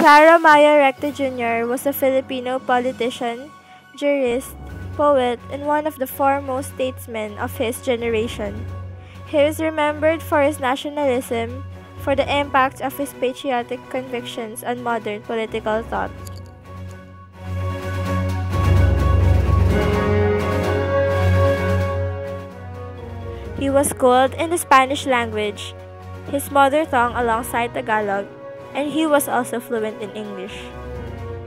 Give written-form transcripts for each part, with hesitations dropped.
Claro Recto Jr. was a Filipino politician, jurist, poet, and one of the foremost statesmen of his generation. He is remembered for his nationalism, for the impact of his patriotic convictions on modern political thought. He was schooled in the Spanish language, his mother tongue alongside Tagalog, and he was also fluent in English.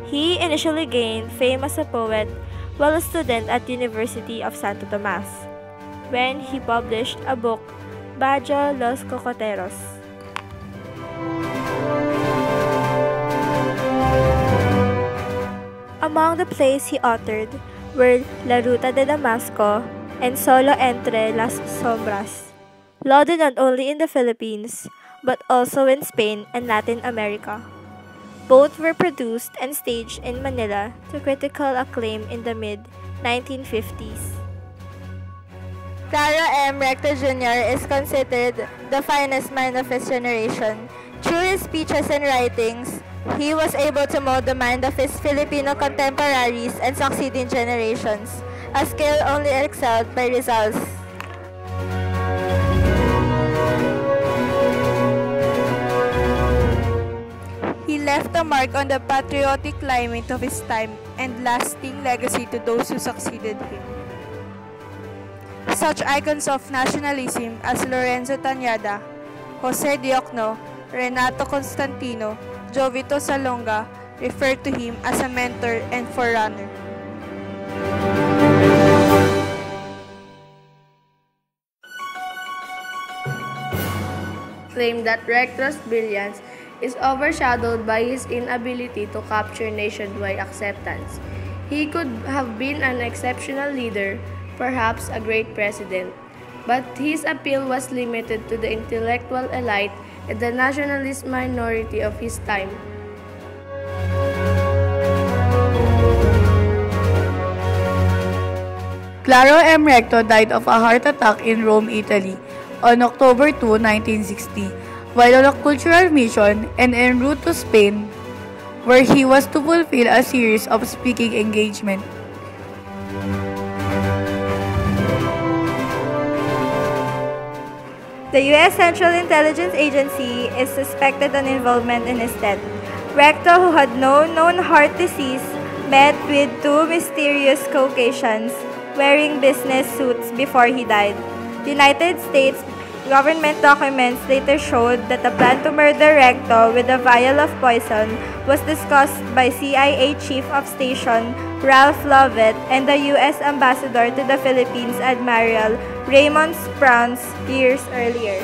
He initially gained fame as a poet while a student at University of Santo Tomas, when he published a book, Bajo los Cocoteros. Among the plays he authored were La Ruta de Damasco and Solo entre las Sombras, lauded not only in the Philippines, but also in Spain and Latin America. Both were produced and staged in Manila to critical acclaim in the mid-1950s. Claro M. Recto Jr. is considered the finest mind of his generation. Through his speeches and writings, he was able to mold the mind of his Filipino contemporaries and succeeding generations, a skill only excelled by Rizal's. He left a mark on the patriotic climate of his time and lasting legacy to those who succeeded him. Such icons of nationalism as Lorenzo Tañada, Jose Diokno, Renato Constantino, Jovito Salonga refer to him as a mentor and forerunner. Claim that Recto's brilliance is overshadowed by his inability to capture nationwide acceptance. He could have been an exceptional leader, perhaps a great president, but his appeal was limited to the intellectual elite and the nationalist minority of his time. Claro M. Recto died of a heart attack in Rome, Italy, on October 2, 1960, while on a cultural mission and en route to Spain, where he was to fulfill a series of speaking engagements. The U.S. Central Intelligence Agency is suspected of involvement in his death. Recto, who had no known heart disease, met with two mysterious Caucasians wearing business suits before he died. The United States government documents later showed that the plan to murder Recto with a vial of poison was discussed by CIA Chief of Station Ralph Lovett and the U.S. Ambassador to the Philippines Admiral Raymond Spruance years earlier.